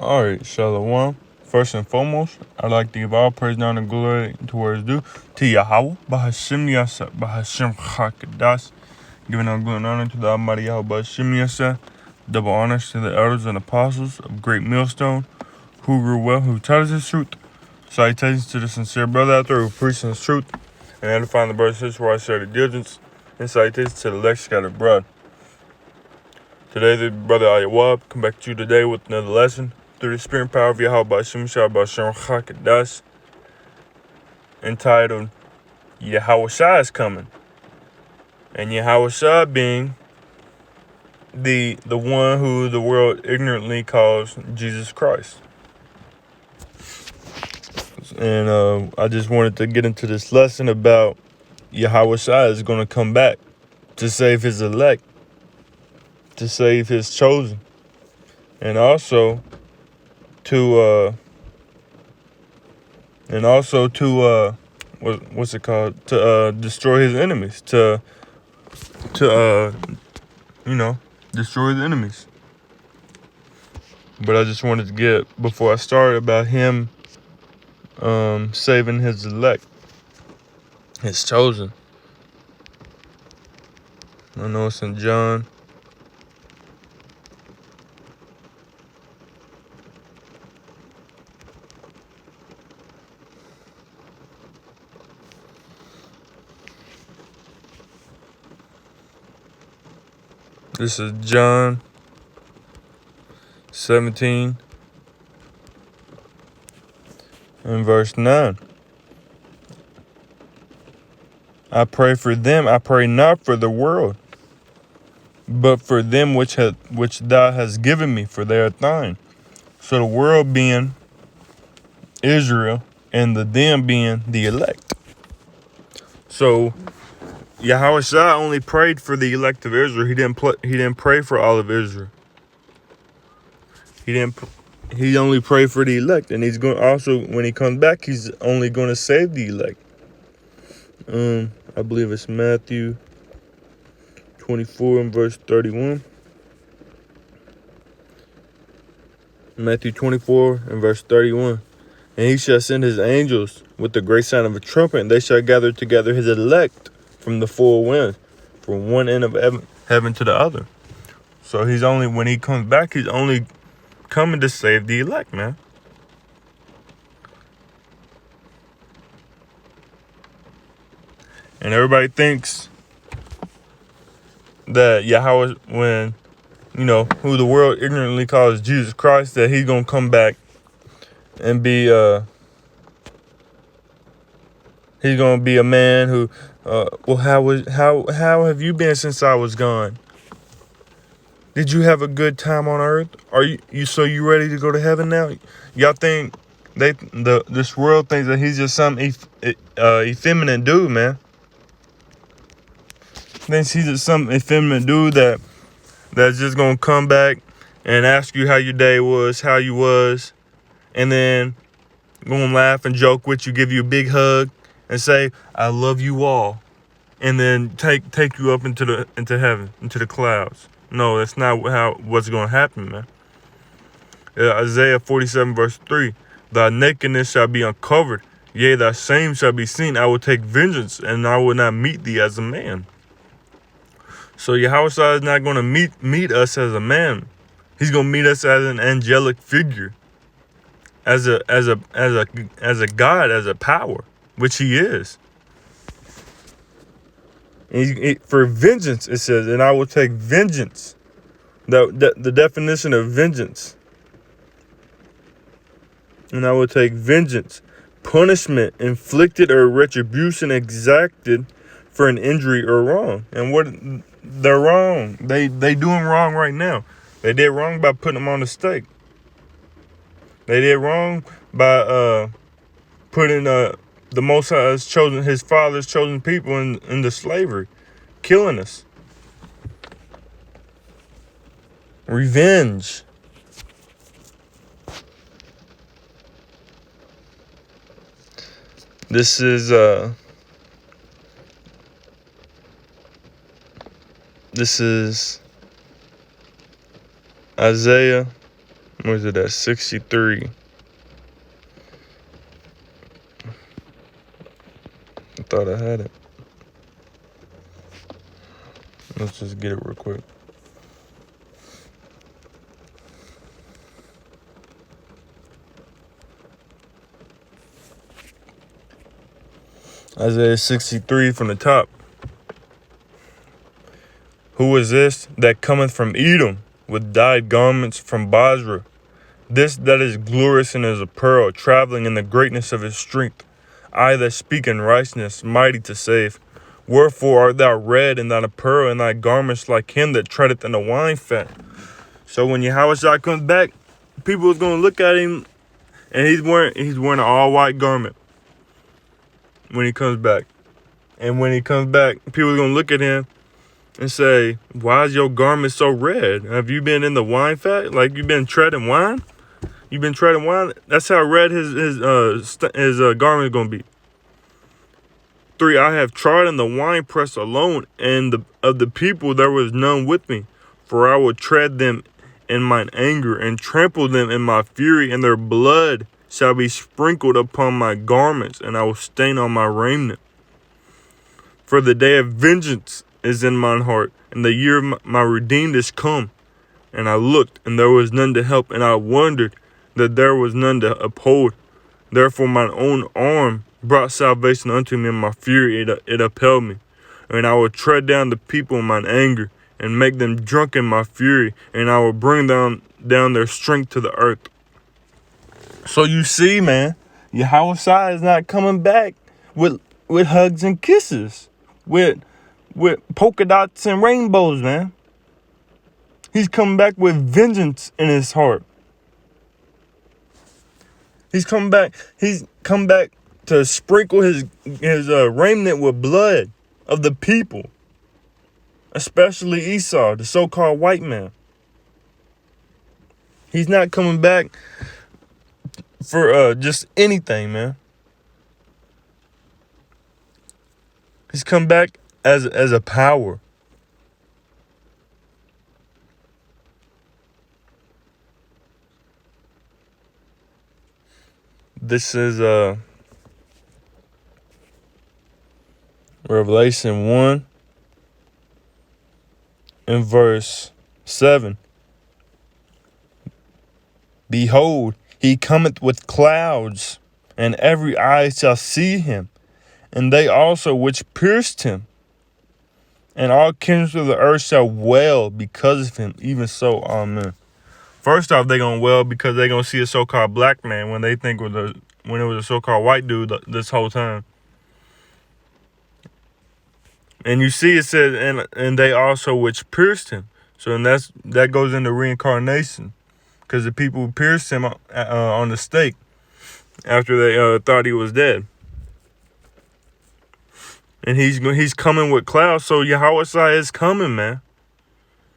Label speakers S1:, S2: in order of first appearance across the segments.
S1: Alright, Shalom. First and foremost, I'd like to give all praise, honor, and glory to where it's due to Yahweh, Bahashim Yasa, Bahashim Chakadas, giving all glory and honor to the Almighty Yahweh, Bahashim Yasa, double honors to the elders and apostles of Great Millstone, who grew well, who taught us his truth. Salutations to the sincere brother out there who preaches his truth, and edifying the brothers and sisters where I share the diligence, and salutations to the elect scattered blood. Today, the brother YAHAWASHI come back to you today with another lesson through the spirit and power of Yahweh Bahashim entitled YAHAWASHI is coming. And YAHAWASHI being the one who the world ignorantly calls Jesus Christ. And I just wanted to get into this lesson about YAHAWASHI is going to come back to save his elect, to save his chosen, and also to what's it called, to destroy his enemies, to destroy his enemies. But I just wanted to get, before I start, about him saving his elect, his chosen. I know it's in John. This is John 17 and verse 9. I pray for them. I pray not for the world, but for them which thou hast given me, for they are thine. So the world being Israel, and the them being the elect. So YAHAWASHI only prayed for the elect of Israel. He didn't pray for all of Israel. He only prayed for the elect, and he's going also, when he comes back, he's only going to save the elect. I believe it's Matthew 24 and verse 31. Matthew 24 and verse 31. And he shall send his angels with the great sound of a trumpet, and they shall gather together his elect from the four winds, from one end of heaven to the other. So when he comes back, he's only coming to save the elect, man. And everybody thinks that Yahweh, when, who the world ignorantly calls Jesus Christ, that he's going to come back and be, he's going to be a man who, how have you been since I was gone? Did you have a good time on earth? Are you ready to go to heaven now? Y'all think this world thinks that he's just some effeminate dude, man. Thinks he's just some effeminate dude that's just gonna come back and ask you how your day was, how you was, and then gonna laugh and joke with you, give you a big hug, and say, "I love you all," and then take you up into heaven, into the clouds. No, that's not what's gonna happen, man. Isaiah 47 verse 3. Thy nakedness shall be uncovered, yea, thy shame shall be seen. I will take vengeance, and I will not meet thee as a man. So YAHAWASHI is not going to meet us as a man. He's going to meet us as an angelic figure, as a God, as a power, which he is. For vengeance, it says, and I will take vengeance. The definition of vengeance. And I will take vengeance, punishment inflicted or retribution exacted for an injury or wrong. And what they're wrong. They doing wrong right now. They did wrong by putting them on the stake. They did wrong by putting the Most High's chosen, his father's chosen people into slavery, killing us. Revenge. This is Isaiah Was it at 63? I thought I had it. Let's just get it real quick. Isaiah 63 from the top. Who is this that cometh from Edom with dyed garments from Basra? This that is glorious in his apparel, traveling in the greatness of his strength. I that speak in righteousness, mighty to save. Wherefore art thou red in thine apparel, and thy garments like him that treadeth in the wine fat? So when YAHAWASHI comes back, people is gonna look at him, and he's wearing an all white garment when he comes back. And when he comes back, people are gonna look at him and say, "Why is your garment so red? Have you been in the wine fat? Like you've been treading wine? You've been treading wine? That's how red his garment is gonna be." 3, I have trodden the winepress alone, and of the people there was none with me. For I will tread them in mine anger, and trample them in my fury, and their blood shall be sprinkled upon my garments, and I will stain on my raiment. For the day of vengeance is in mine heart, and the year of my redeemed is come. And I looked, and there was none to help, and I wondered that there was none to uphold. Therefore mine own arm brought salvation unto me, and my fury it upheld me. And I will tread down the people in mine anger, and make them drunk in my fury, and I will bring down their strength to the earth. So you see, man, YAHAWASHI is not coming back with hugs and kisses, with polka dots and rainbows, man. He's coming back with vengeance in his heart. He's come back to sprinkle his raiment with blood of the people, especially Esau, the so-called white man. He's not coming back for just anything, man. He's come back as a power. This is Revelation 1 and verse 7. Behold, he cometh with clouds, and every eye shall see him, and they also which pierced him. And all kindreds of the earth shall wail because of him. Even so, amen. First off, they're going to wail because they're going to see a so-called black man when they think when it was a so-called white dude this whole time. And you see it says, and they also which pierced him. So and that goes into reincarnation, because the people who pierced him on the stake after they thought he was dead. And he's coming with clouds, so YAHAWASHI is coming, man.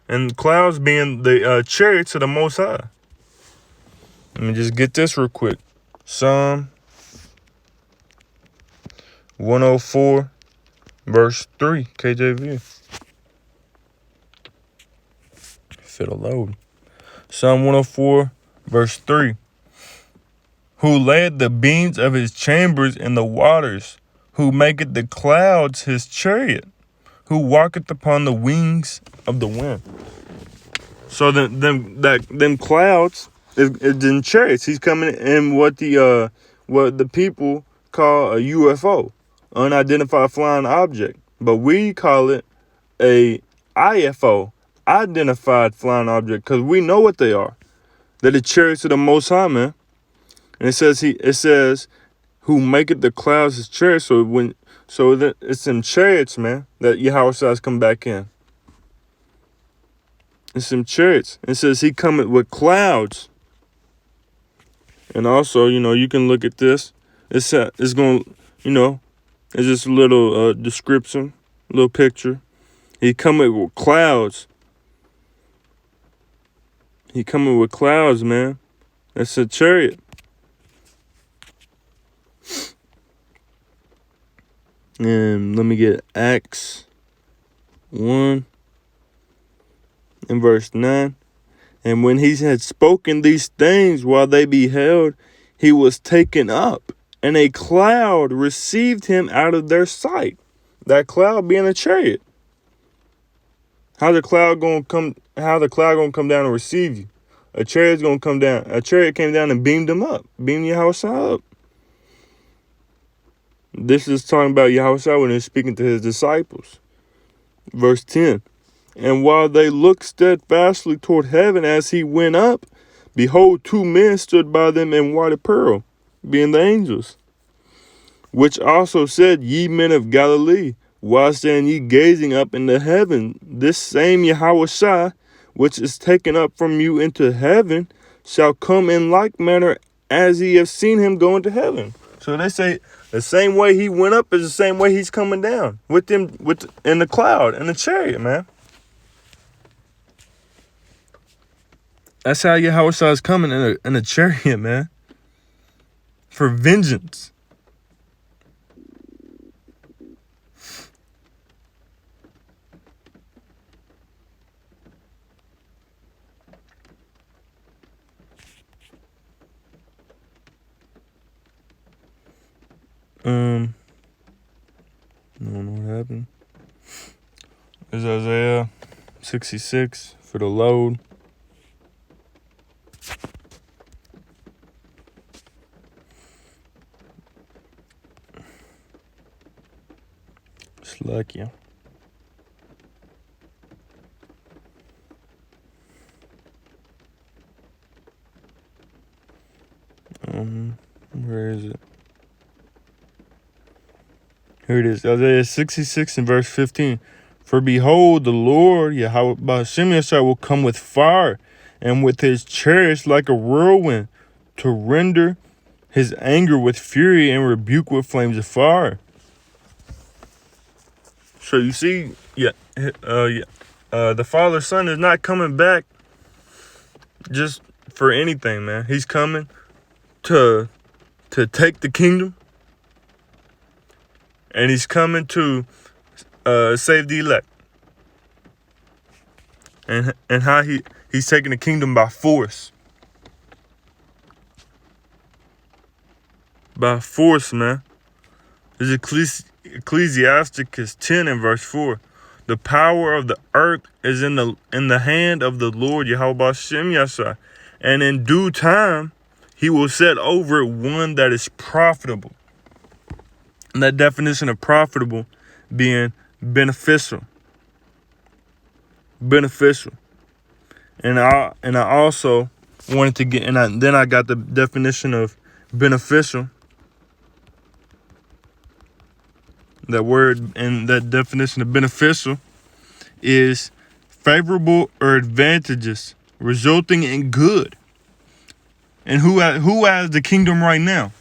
S1: And clouds being the chariots of the Most High. Let me just get this real quick. Psalm 104, verse 3, KJV. If it'll load. Psalm 104, verse 3. Who laid the beams of his chambers in the waters, who maketh the clouds his chariot, who walketh upon the wings of the wind. So them clouds is in chariots. He's coming in what the people call a UFO, unidentified flying object, but we call it a IFO, identified flying object, because we know what they are. They're the chariots of the Most High, man. And it says who maketh the clouds his chariots. So it's them chariots, man, that YAHAWASHI's come back in. It's some chariots. It says he cometh with clouds. And also, you can look at this. It's going, it's just a little description, a little picture. He cometh with clouds. He coming with clouds, man. That's a chariot. And let me get Acts 1 and verse 9. And when he had spoken these things while they beheld, he was taken up, and a cloud received him out of their sight. That cloud being a chariot. How the cloud gonna come down and receive you? A chariot's gonna come down. A chariot came down and beamed him up. Beamed Yahawashi up. This is talking about Yahawashi when he's speaking to his disciples. Verse 10. And while they looked steadfastly toward heaven as he went up, behold, two men stood by them in white apparel, being the angels, which also said, Ye men of Galilee, why stand ye gazing up into heaven? This same Yahawashi, which is taken up from you into heaven, shall come in like manner as ye have seen him go into heaven. So they say the same way he went up is the same way he's coming down with them in the cloud, in the chariot, man. That's how Yahawashi is coming in a chariot, man. For vengeance. I don't know what happened. There's Isaiah 66 for the load. Slakia. Where is it? Here it is. Isaiah 66 and verse 15. For behold, the Lord Yahawashi will come with fire, and with his chariots like a whirlwind, to render his anger with fury and rebuke with flames of fire. So you see, the Father Son is not coming back just for anything, man. He's coming to take the kingdom, and he's coming to save the elect. And how he's taking the kingdom by force. By force, man. This is Ecclesiasticus 10 and verse 4. The power of the earth is in the hand of the Lord Yahawashi, and in due time he will set over it one that is profitable. And that definition of profitable being beneficial. Beneficial. And I also wanted to get, then I got the definition of beneficial. That word and that definition of beneficial is favorable or advantageous, resulting in good. And who has the kingdom right now?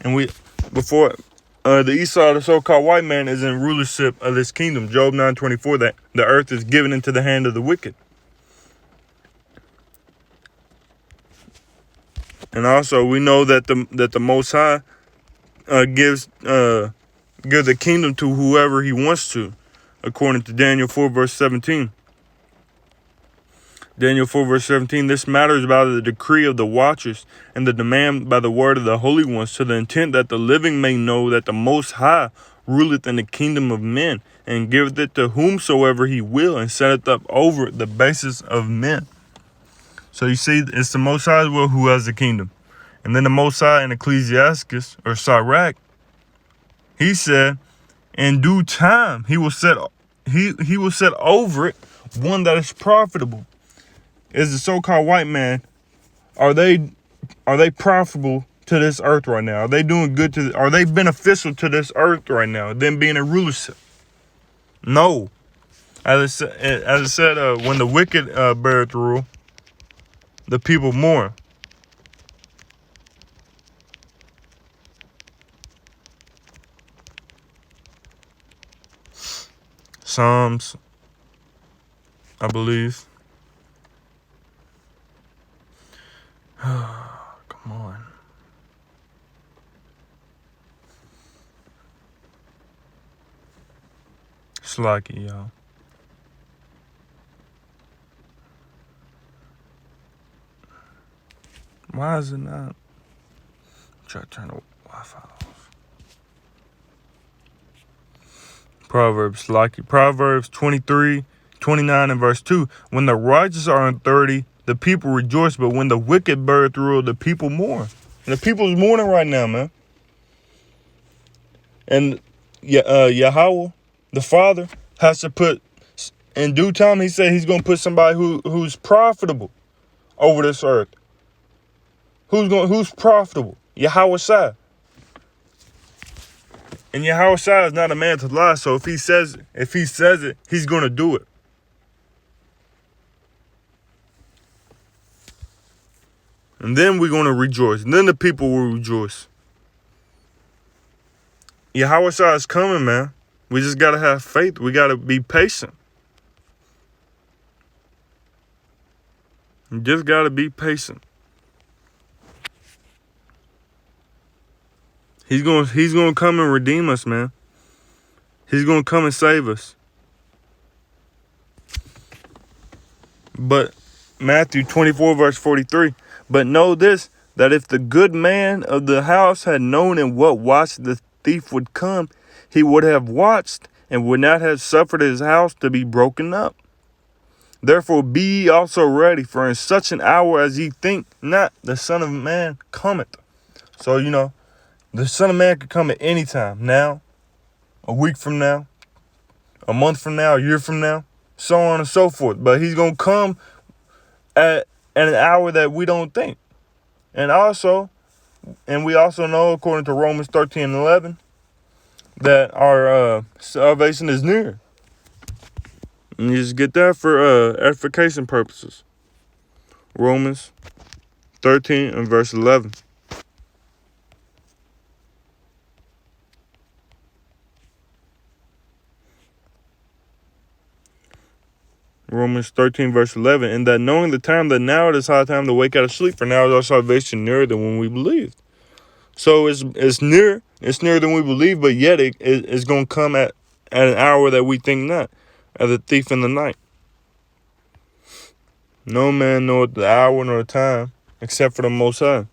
S1: And the Esau, the so-called white man, is in rulership of this kingdom. Job 9:24, that the earth is given into the hand of the wicked. And also we know that the Most High gives the kingdom to whoever he wants to, according to Daniel 4 verse 17. Daniel 4 verse 17, this matter is by the decree of the watchers and the demand by the word of the holy ones, to the intent that the living may know that the Most High ruleth in the kingdom of men, and giveth it to whomsoever he will, and setteth up over the basis of men. So you see, it's the Most High's will who has the kingdom. And then the Most High in Ecclesiasticus, or Sirach, he said, in due time he will set over it one that is profitable. Is the so-called white man, are they profitable to this earth right now? Are they doing good are they beneficial to this earth right now, them being in rulership? No. As I said, when the wicked beareth rule, the people mourn. Psalms, I believe. Come on. Slacky, y'all. Why is it not? Try to turn the Wi-Fi off. Proverbs 23:29 and verse 2. When the righteous are in 30, the people rejoice, but when the wicked bear through, the people mourn. And the people's mourning right now, man. And Yahweh, the Father, has to put, in due time, he said he's going to put somebody who's profitable over this earth. Who's profitable? YAHAWASHI. And YAHAWASHI is not a man to lie, so if he says it, he's going to do it. And then we're going to rejoice. And then the people will rejoice. YAHAWASHI is coming, man. We just got to have faith. We got to be patient. You just got to be patient. He's going to come and redeem us, man. He's going to come and save us. But Matthew 24 verse 43. But know this, that if the good man of the house had known in what watch the thief would come, he would have watched and would not have suffered his house to be broken up. Therefore be ye also ready, for in such an hour as ye think not, the Son of Man cometh. So, the Son of Man could come at any time. Now, a week from now, a month from now, a year from now, so on and so forth. But he's going to come at an hour that we don't think. And we also know, according to Romans 13:11, that our salvation is near. And you just get that for edification purposes. Romans 13 and verse 11. Romans 13 verse 11. And that knowing the time, that now it is high time to wake out of sleep, for now is our salvation nearer than when we believed. So it's near. It's nearer than we believe, but yet it's going to come at an hour that we think not, as a thief in the night. No man knoweth the hour nor the time, except for the Most High.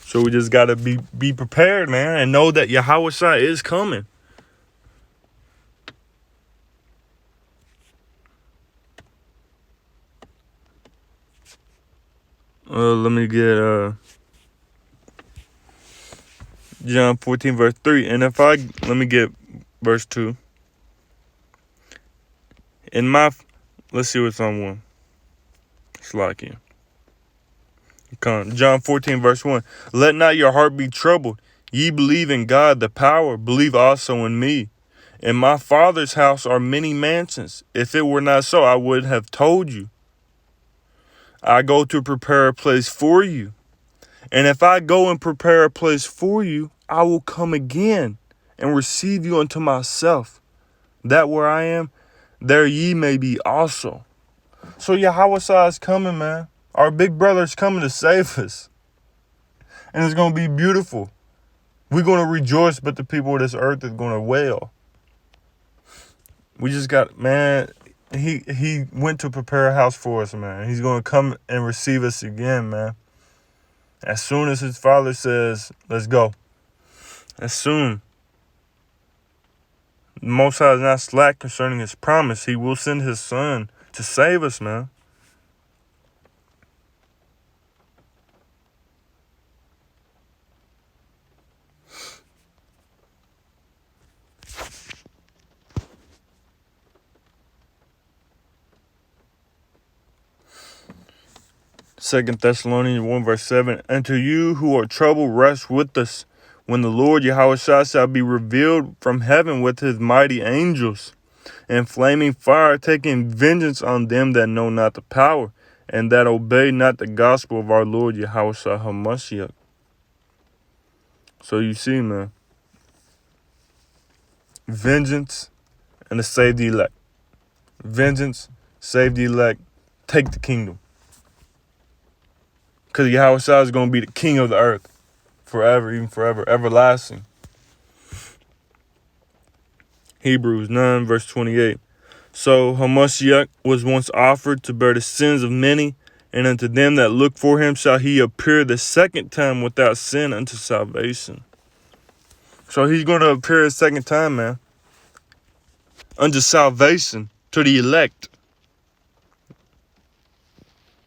S1: So we just got to be prepared, man, and know that YAHAWASHI is coming. Let me get John 14 verse 3. And let me get verse 2. Let's see what's on one. It's like you. John 14 verse 1. Let not your heart be troubled. Ye believe in God the power, believe also in me. In my Father's house are many mansions. If it were not so, I would have told you. I go to prepare a place for you. And if I go and prepare a place for you, I will come again and receive you unto myself, that where I am, there ye may be also. So YAHAWASHI is coming, man. Our big brother is coming to save us. And it's going to be beautiful. We're going to rejoice, but the people of this earth is going to wail. We just got, man, he went to prepare a house for us, man. He's going to come and receive us again, man. As soon as his Father says, let's go. As soon. The Most High is not slack concerning his promise. He will send his Son to save us, man. Second Thessalonians 1 verse 7. And to you who are troubled, rest with us, when the Lord YAHAWASHI shall be revealed from heaven with his mighty angels, and flaming fire, taking vengeance on them that know not the power, and that obey not the gospel of our Lord YAHAWASHI HaMashiach. So you see, man, vengeance and to save the elect. Vengeance, save the elect, take the kingdom. Because YAHAWASHI is going to be the king of the earth forever, even forever, everlasting. Hebrews 9 verse 28. So Hamashiach was once offered to bear the sins of many, and unto them that look for him shall he appear the second time without sin unto salvation. So he's going to appear a second time, man, unto salvation to the elect.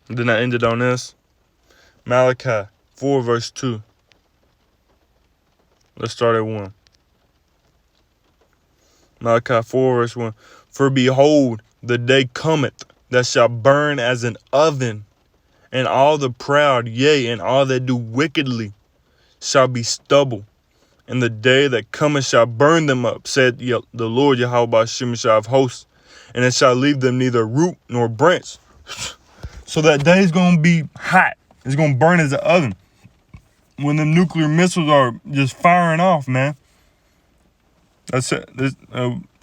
S1: And then I ended on this. Malachi 4 verse 2. Let's start at 1. Malachi 4 verse 1. For behold, the day cometh that shall burn as an oven, and all the proud, yea, and all that do wickedly shall be stubble. And the day that cometh shall burn them up, said the Lord YAHAWASHI of hosts, and it shall leave them neither root nor branch. So that day is going to be hot. It's going to burn as an oven. When the nuclear missiles are just firing off, man. That's it.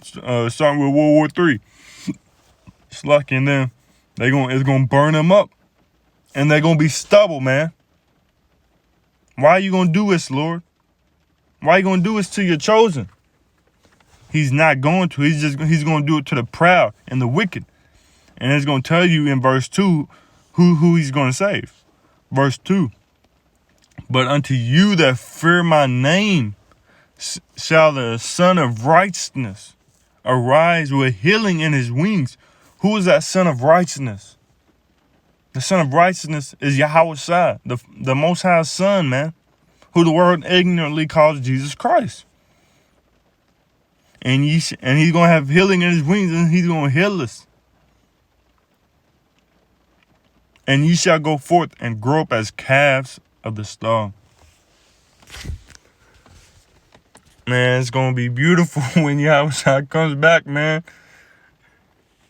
S1: Starting with World War III. It's lucky, and then it's going to burn them up. And they're going to be stubble, man. Why are you going to do this, Lord? Why are you going to do this to your chosen? He's not going to. He's going to do it to the proud and the wicked. And it's going to tell you in verse 2 who he's going to save. Verse 2. But unto you that fear my name shall the Son of Righteousness arise with healing in his wings. Who is that Son of Righteousness? The Son of Righteousness is YAHAWASHI, the Most High Son, man, who the world ignorantly calls Jesus Christ. And he's going to have healing in his wings, and he's going to heal us. And ye shall go forth and grow up as calves of the stall. Man, it's going to be beautiful when YAHAWASHI comes back, man.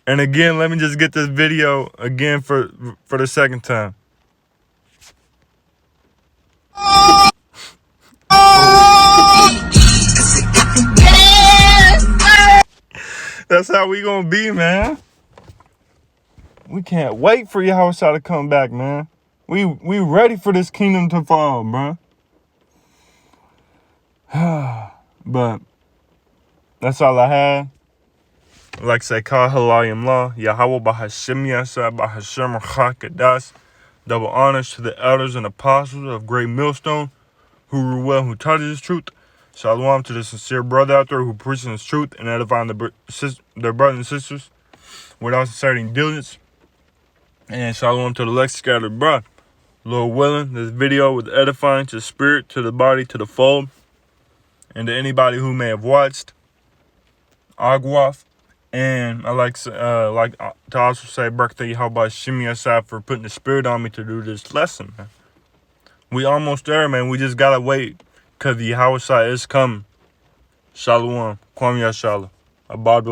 S1: And again, let me just get this video again for the second time. That's how we going to be, man. We can't wait for YAHAWASHI to come back, man. We ready for this kingdom to fall, bro. But that's all I had. Like I say, Kah Halayim Law, Yahweh Bahashim Yasa Bahashim Chakadas. Double honors to the elders and apostles of Great Millstone who rule well, who taught this truth. Shalom to the sincere brother out there who preaches this truth and edifying their brothers and sisters without sincerity and diligence. And shalom to the elect scattered abroad. Lord willing, this video was edifying to the spirit, to the body, to the fold, and to anybody who may have watched. Agwaf. And I like to also say birthday YAHAWASHI aside for putting the spirit on me to do this lesson, man. We almost there, man. We just gotta wait, because the YAHAWASHI is coming. Shalom. Kwam Yashala. Abad